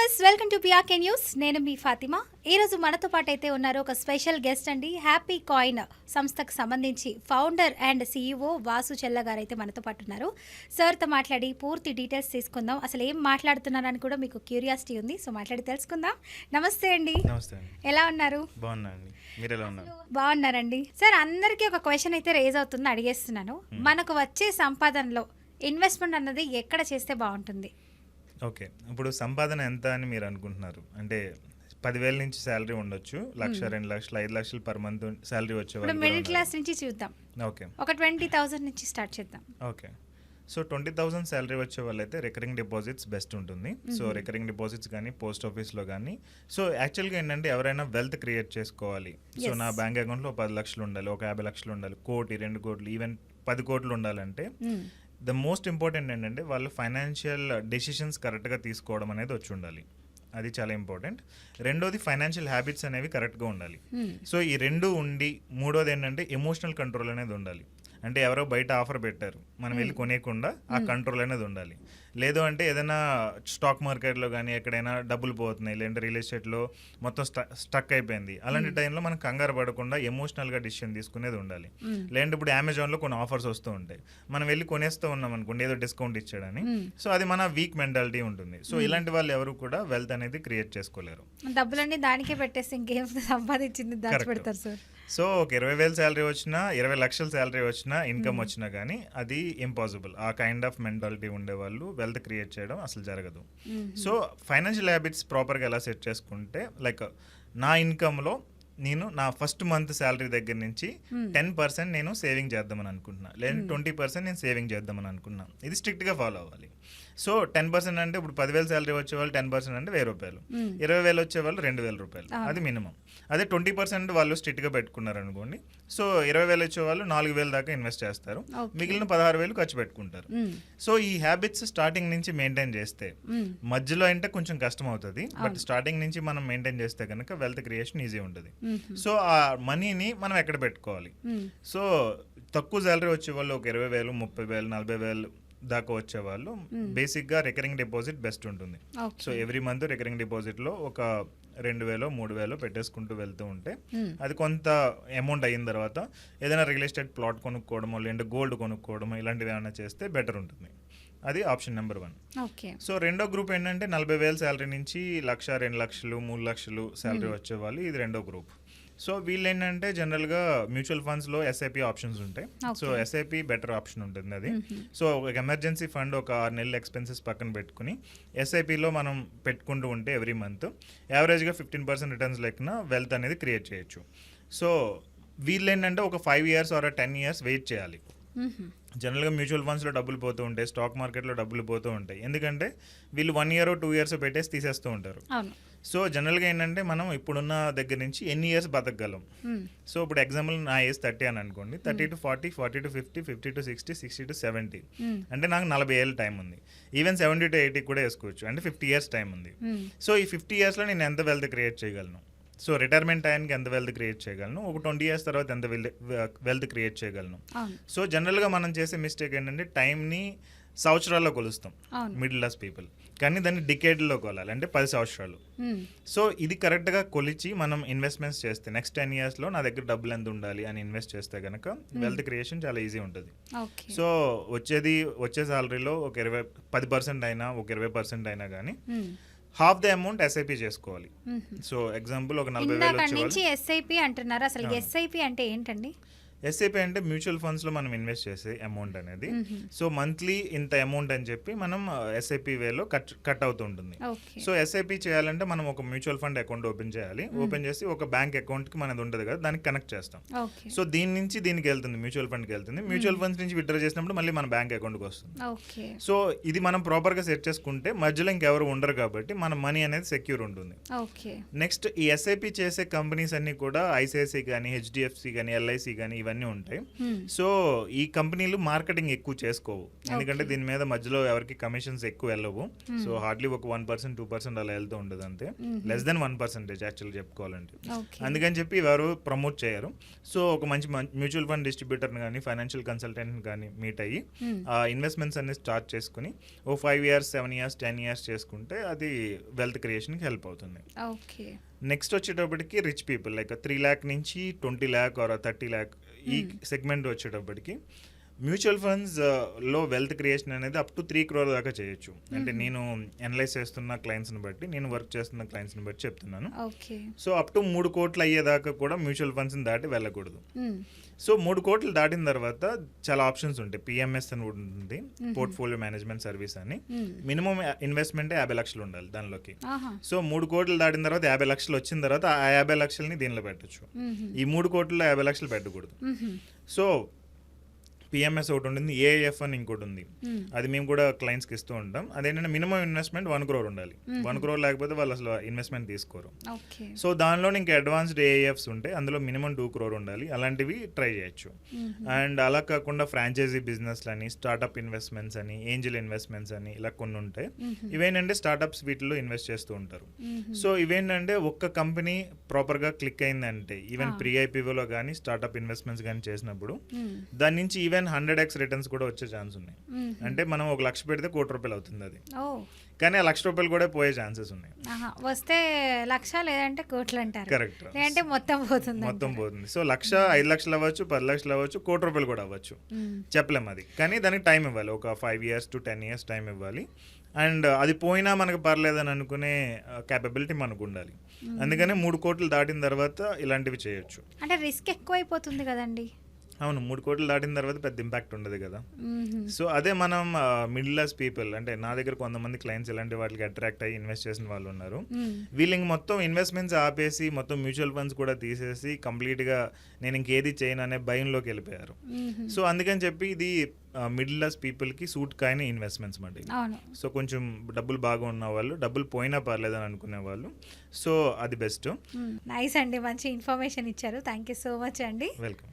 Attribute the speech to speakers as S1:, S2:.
S1: Viewers, welcome to PRK news. నేను మీ ఫాతిమా. ఈ రోజు మనతో పాటు అయితే ఉన్నారు ఒక స్పెషల్ గెస్ట్ అండి. హ్యాపీ కాయిన్ సంస్థకు సంబంధించి ఫౌండర్ అండ్ సీఈఓ వాసు చెల్ల గారు అయితే మనతో పాటు ఉన్నారు. సార్తో మాట్లాడి పూర్తి డీటెయిల్స్ తీసుకుందాం. అసలు ఏం మాట్లాడుతున్నారని కూడా మీకు క్యూరియాసిటీ ఉంది, సో మాట్లాడి తెలుసుకుందాం. నమస్తే అండి.
S2: నమస్తే అండి.
S1: ఎలా ఉన్నారు?
S2: బాగున్నాండి. మీరు ఎలా ఉన్నారు?
S1: బాగున్నారండి. సార్, అందరికీ ఒక క్వశ్చన్ అయితే రేజ్ అవుతుంది, అడిగేస్తున్నాను. మనకు వచ్చే సంపాదనలో ఇన్వెస్ట్మెంట్ అన్నది ఎక్కడ చేస్తే బాగుంటుంది?
S2: ఓకే, ఇప్పుడు సంపాదన ఎంత అని మీరు అనుకుంటున్నారు? అంటే 10,000 నుంచి శాలరీ ఉండొచ్చు, 1,00,000, 2,00,000, 5,00,000 పర్ మంత్ శాలరీ వచ్చేవాళ్ళు.
S1: మిడిల్ క్లాస్ నుంచి చూద్దాం.
S2: ఓకే,
S1: ఒక 20,000 నుంచి స్టార్ట్ చేద్దాం.
S2: ఓకే. సో 20,000 శాలరీ వచ్చే వాళ్ళైతే రికరింగ్ డిపాజిట్స్ బెస్ట్ ఉంటుంది. సో రికరింగ్ డిపాజిట్స్ కానీ పోస్ట్ ఆఫీస్లో కానీ. సో యాక్చువల్గా ఏంటంటే ఎవరైనా వెల్త్ క్రియేట్ చేసుకోవాలి. సో నా బ్యాంక్ అకౌంట్లో 10 లక్షలు ఉండాలి, ఒక 50 లక్షలు ఉండాలి, 1 కోటి, 2 కోట్లు, ఈవెన్ 10 కోట్లు ఉండాలంటే ద మోస్ట్ ఇంపార్టెంట్ ఏంటంటే వాళ్ళు ఫైనాన్షియల్ డెసిషన్స్ కరెక్ట్గా తీసుకోవడం అనేది వచ్చి ఉండాలి. అది చాలా ఇంపార్టెంట్. రెండోది ఫైనాన్షియల్ హ్యాబిట్స్ అనేవి కరెక్ట్గా ఉండాలి. సో ఈ రెండు ఉండి, మూడోది ఏంటంటే ఎమోషనల్ కంట్రోల్ అనేది ఉండాలి. అంటే ఎవరో బయట ఆఫర్ పెట్టారు, మనం వెళ్ళి కొనేయకుండా ఆ కంట్రోల్ అనేది ఉండాలి. లేదు అంటే ఏదైనా స్టాక్ మార్కెట్లో కానీ ఎక్కడైనా డబ్బులు పోతున్నాయి, లేదంటే రియల్ ఎస్టేట్లో మొత్తం స్టక్ అయిపోయింది, అలాంటి టైంలో మనం కంగారు పడకుండా ఎమోషనల్గా డిసిషన్ తీసుకునేది ఉండాలి. లేదంటే ఇప్పుడు అమెజాన్లో కొన్ని ఆఫర్స్ వస్తూ ఉంటాయి, మనం వెళ్ళి కొనేస్తూ ఉన్నాం అనుకోండి ఏదో డిస్కౌంట్ ఇచ్చాడని. సో అది మన వీక్ మెంటాలిటీ ఉంటుంది. సో ఇలాంటి వాళ్ళు ఎవరు కూడా వెల్త్ అనేది క్రియేట్ చేసుకోలేరు.
S1: డబ్బులన్నీ దానికే పెట్టేసి ఇంకేం సంపాదించింది దాచిపెడతారు సార్.
S2: సో ఒక 20,000 శాలరీ వచ్చినా, 20 లక్షల శాలరీ వచ్చినా, ఇన్కమ్ వచ్చినా కానీ అది ఇంపాసిబుల్. ఆ కైండ్ ఆఫ్ మెంటాలిటీ ఉండేవాళ్ళు వెల్త్ క్రియేట్ చేయడం అసలు జరగదు. సో ఫైనాన్షియల్ హ్యాబిట్స్ ప్రాపర్గా ఎలా సెట్ చేసుకుంటే, లైక్ నా ఇన్కమ్లో నేను నా ఫస్ట్ మంత్ శాలరీ దగ్గర నుంచి 10% నేను సేవింగ్ చేద్దామని అనుకుంటున్నా, లేదా 20% నేను సేవింగ్ చేద్దామని అనుకున్నా. ఇది స్ట్రిక్ట్గా ఫాలో అవ్వాలి. సో 10% అంటే ఇప్పుడు 10,000 శాలరీ వచ్చేవాళ్ళు 10% అంటే 1,000 రూపాయలు, 20,000 వచ్చేవాళ్ళు 2,000 రూపాయలు, అది మినిమం. అదే 20% వాళ్ళు స్ట్రిక్ట్గా పెట్టుకున్నారు అనుకోండి, సో 20,000 వచ్చేవాళ్ళు 4,000 దాకా ఇన్వెస్ట్ చేస్తారు, మిగిలిన 16,000 ఖర్చు పెట్టుకుంటారు. సో ఈ హ్యాబిట్స్ స్టార్టింగ్ నుంచి మెయింటైన్ చేస్తే, మధ్యలో అంటే కొంచెం కష్టం అవుతుంది, బట్ స్టార్టింగ్ నుంచి మనం మెయింటైన్ చేస్తే కనుక వెల్త్ క్రియేషన్ ఈజీ ఉంటుంది. సో ఆ మనీని మనం ఎక్కడ పెట్టుకోవాలి? సో తక్కువ శాలరీ వచ్చేవాళ్ళు ఒక 20,000, 30,000, 40,000 దాకా వచ్చేవాళ్ళు బేసిక్గా రికరింగ్ డిపాజిట్ బెస్ట్ ఉంటుంది. సో ఎవ్రీ మంత్ రికరింగ్ డిపాజిట్లో ఒక 2,000, 3,000 పెట్టేసుకుంటూ వెళ్తూ ఉంటే అది కొంత అమౌంట్ అయిన తర్వాత ఏదైనా రియల్ ఎస్టేట్ ప్లాట్ కొనుక్కోవడమో, లేదంటే గోల్డ్ కొనుక్కోవడమో ఇలాంటివి ఏమైనా చేస్తే బెటర్ ఉంటుంది. అది ఆప్షన్ నెంబర్ 1. సో రెండో గ్రూప్ ఏంటంటే 40,000 శాలరీ నుంచి 1,00,000, 2 లక్షలు, 3 లక్షలు శాలరీ వచ్చేవాళ్ళు, ఇది రెండో గ్రూప్. సో వీళ్ళు ఏంటంటే జనరల్గా మ్యూచువల్ ఫండ్స్లో ఎస్ఐపి ఆప్షన్స్ ఉంటాయి. సో ఎస్ఐపి బెటర్ ఆప్షన్ ఉంటుంది అది. సో ఒక ఎమర్జెన్సీ ఫండ్ ఒక 6 నెలల ఎక్స్పెన్సెస్ పక్కన పెట్టుకుని ఎస్ఐపిలో మనం పెట్టుకుంటూ ఉంటే ఎవ్రీ మంత్ యావరేజ్గా 15% రిటర్న్స్ లెక్కన వెల్త్ అనేది క్రియేట్ చేయొచ్చు. సో వీళ్ళు ఏంటంటే ఒక 5 years ఆర్ 10 years వెయిట్ చేయాలి. జనరల్గా మ్యూచువల్ ఫండ్స్లో డబ్బులు పోతూ ఉంటాయి, స్టాక్ మార్కెట్లో డబ్బులు పోతూ ఉంటాయి, ఎందుకంటే వీళ్ళు 1 year, 2 years పెట్టేసి తీసేస్తూ ఉంటారు. సో జనరల్గా ఏంటంటే మనం ఇప్పుడున్న దగ్గర నుంచి ఎన్ని ఇయర్స్ బతకగలం? సో ఇప్పుడు ఎగ్జాంపుల్ నా ఏజ్ 30 అని అనుకోండి, 30 to 40, 40 to 50, 50 to 60, 60 to 70, అంటే నాకు 40 ఏళ్ళ టైం ఉంది. ఈవెన్ 70 to 80 కూడా వేసుకోవచ్చు, అంటే 50 years టైం ఉంది. సో ఈ 50 yearsలో నేను ఎంత వెల్త్ క్రియేట్ చేయగలను? సో రిటైర్మెంట్ టైంకి ఎంత వెల్త్ క్రియేట్ చేయగలను? ఒక 20 years తర్వాత ఎంత వెల్త్ క్రియేట్ చేయగలను? సో జనరల్గా మనం చేసే మిస్టేక్ ఏంటంటే టైంని సంవత్సరాల్లో కొలుస్తాం మిడిల్ క్లాస్ పీపుల్, కానీ దాన్ని డికేడ్లో కొలాలి, అంటే 10 సంవత్సరాలు. సో ఇది కరెక్ట్గా కొలిచి మనం ఇన్వెస్ట్మెంట్స్ చేస్తే నెక్స్ట్ 10 yearsలో నా దగ్గర డబ్బులు ఎంత ఉండాలి అని ఇన్వెస్ట్ చేస్తే కనుక వెల్త్ క్రియేషన్ చాలా ఈజీ ఉంటుంది. సో వచ్చే సాలరీలో ఒక 10% అయినా, ఒక 20% అయినా కానీ హాఫ్ ద అమౌంట్ ఎస్ఐపి చేసుకోవాలి. సో ఎగ్జాంపుల్ ఒక 40,000
S1: నుంచి ఎస్ఐపి అంటున్నారు, అసలు ఎస్ఐపి అంటే ఏంటండి?
S2: ఎస్ఐపి అంటే మ్యూచువల్ ఫండ్స్లో మనం ఇన్వెస్ట్ చేసే అమౌంట్ అనేది. సో మంత్లీ ఇంత అమౌంట్ అని చెప్పి మనం ఎస్ఐపి వేలో కట్ అవుతూ ఉంటుంది. సో ఎస్ఐపి చేయాలంటే మనం ఒక మ్యూచువల్ ఫండ్ అకౌంట్ ఓపెన్ చేయాలి. ఓపెన్ చేసి ఒక బ్యాంక్ అకౌంట్కి మనది ఉంటుంది కదా, దానికి కనెక్ట్ చేస్తాం. సో దీని నుంచి దీనికి వెళ్తుంది, మ్యూచువల్ ఫండ్కి వెళ్తుంది. మ్యూచువల్ ఫండ్స్ నుంచి విత్డ్రా చేసినప్పుడు మళ్ళీ మన బ్యాంక్ అకౌంట్కి వస్తుంది. సో ఇది మనం ప్రాపర్గా సెట్ చేసుకుంటే మధ్యలో ఇంకెవరు ఉండరు కాబట్టి మన మనీ అనేది సెక్యూర్ ఉంటుంది. నెక్స్ట్ ఈ ఎస్ఐపి చేసే కంపెనీస్ అన్ని కూడా ఐసిఐసిఐ కానీ, హెచ్డిఎఫ్సి కానీ, ఎల్ఐసి కానీ ఇవన్నీ ఉంటాయి. సో ఈ కంపెనీలు మార్కెటింగ్ ఎక్కువ చేసుకోవు, ఎందుకంటే దీని మీద మధ్యలో ఎవరికి కమిషన్స్ ఎక్కువ వెళ్ళవు. సో హార్డ్లీ ఒక 1% 2% అలా వెళ్తూ ఉండదు అంతే, లెస్ దెన్ 1% యాక్చువల్గా చెప్పుకోవాలంటే. అందుకని చెప్పి ఎవరు ప్రమోట్ చేయరు. సో ఒక మంచి మ్యూచువల్ ఫండ్ డిస్ట్రిబ్యూటర్ని కానీ ఫైనాన్షియల్ కన్సల్టెంట్ని కానీ మీట్ అయ్యి ఆ ఇన్వెస్ట్మెంట్స్ అన్ని స్టార్ట్ చేసుకుని ఓ 5 years 7 years 10 years చేసుకుంటే అది వెల్త్ క్రియేషన్కి హెల్ప్ అవుతుంది.
S1: ఓకే.
S2: నెక్స్ట్ వచ్చేటప్పటికి రిచ్ పీపుల్ లైక్ 3 lakh నుంచి 20 lakh ఆర్ 30 lakh ఈ సెగ్మెంట్ వచ్చేటప్పటికి మ్యూచువల్ ఫండ్స్ లో వెల్త్ క్రియేషన్ అనేది అప్ టు 3 crore దాకా చేయొచ్చు. అంటే నేను అనలైజ్ చేస్తున్న క్లయింట్స్ని బట్టి, నేను వర్క్ చేస్తున్న క్లయింట్స్ని బట్టి చెప్తున్నాను. సో అప్ టు 3 కోట్లు అయ్యేదాకా కూడా మ్యూచువల్ ఫండ్స్ని దాటి వెళ్ళకూడదు. సో 3 కోట్లు దాటిన తర్వాత చాలా ఆప్షన్స్ ఉంటాయి. పిఎంఎస్ అని ఉంటుంది, పోర్ట్ఫోలియో మేనేజ్మెంట్ సర్వీస్ అని. మినిమం ఇన్వెస్ట్మెంట్ 50 లక్షలు ఉండాలి దానిలోకి. సో 3 కోట్లు దాటిన తర్వాత 50 లక్షలు వచ్చిన తర్వాత ఆ 50 లక్షలని దీనిలో పెట్టచ్చు. ఈ 3 కోట్లలో 50 లక్షలు పెట్టకూడదు. సో పిఎంఎస్ ఒకటి ఉంటుంది, ఏఎఫ్ అని ఇంకోటి ఉంది. అది మేము కూడా క్లయింట్స్కి ఇస్తూ ఉంటాం. అదేంటంటే మినిమం ఇన్వెస్ట్మెంట్ 1 crore ఉండాలి. 1 crore లేకపోతే వాళ్ళు అసలు ఇన్వెస్ట్మెంట్ తీసుకోరు. సో దానిలో ఇంకా అడ్వాన్స్డ్ ఏఎఫ్స్ ఉంటాయి, అందులో మినిమం 2 crore ఉండాలి. అలాంటివి ట్రై చేయొచ్చు. అండ్ అలా కాకుండా ఫ్రాంచైజీ బిజినెస్లు అని, స్టార్ట్అప్ ఇన్వెస్ట్మెంట్స్ అని, ఏంజల్ ఇన్వెస్ట్మెంట్స్ అని ఇలా కొన్ని ఉంటాయి. ఇవేంటంటే స్టార్ట్అప్స్ వీటిలో ఇన్వెస్ట్ చేస్తూ ఉంటారు. సో ఇవేంటంటే ఒక్క కంపెనీ ప్రాపర్గా క్లిక్ అయిందంటే, ఈవెన్ ప్రీ ఐపీఓలో కానీ స్టార్ట్అప్ ఇన్వెస్ట్మెంట్స్ కానీ చేసినప్పుడు దాని నుంచి ఈవెన్ 100x రిటర్న్స్ కూడా వచ్చే ఛాన్స్ ఉన్నాయి. అంటే మనం 1 లక్ష పెడితే 1 కోటి రూపాయలు అవుతుంది అది, కానీ ఆ 1 లక్ష రూపాయలు కూడా పోయే ఛాన్సెస్ ఉన్నాయి.
S1: వస్తే లక్ష లేదంటే కోట్లు అంటారు.
S2: కరెక్ట్,
S1: లేదంటే మొత్తం
S2: పోతుంది. సో 5 లక్షలు అవ్వచ్చు, 10 లక్షలు అవ్వచ్చు, 1 కోటి రూపాయలు కూడా అవ్వచ్చు, చెప్పలేము అది. కానీ దానికి టైం ఇవ్వాలి, ఒక 5 years to 10 years టైం ఇవ్వాలి. అండ్ అది పోయినా మనకు పర్లేదని అనుకునే క్యాపబిలిటీ మనకు ఉండాలి. అందుకనే 3 కోట్లు దాటిన తర్వాత ఇలాంటివి చేయొచ్చు.
S1: అంటే రిస్క్ ఎక్కువైపోతుంది కదండి.
S2: అవును, 3 కోట్లు దాటిన తర్వాత పెద్ద ఇంపాక్ట్ ఉండదు కదా. సో అదే మనం మిడిల్ క్లాస్ పీపుల్, అంటే నా దగ్గర కొంతమంది క్లయింట్స్ ఇలాంటి వాటికి అట్రాక్ట్ అయ్యి ఇన్వెస్ట్ చేసిన వాళ్ళు ఉన్నారు. వీళ్ళకి మొత్తం ఇన్వెస్ట్మెంట్స్ ఆపేసి మొత్తం మ్యూచువల్ ఫండ్స్ కూడా తీసేసి కంప్లీట్గా నేను ఇంకేది చేయను అనే భయంలోకి వెళ్ళిపోయారు. సో అందుకని చెప్పి ఇది మిడిల్ క్లాస్ పీపుల్కి సూట్ కాని ఇన్వెస్ట్మెంట్స్ మాట. సో కొంచెం డబ్బులు బాగా ఉన్న వాళ్ళు, డబ్బులు పోయినా పర్లేదని అనుకునే వాళ్ళు, సో అది బెస్ట్.
S1: నైస్ అండి, మంచి ఇన్ఫర్మేషన్ ఇచ్చారు. థ్యాంక్ యూ సో మచ్ అండి.
S2: వెల్కమ్.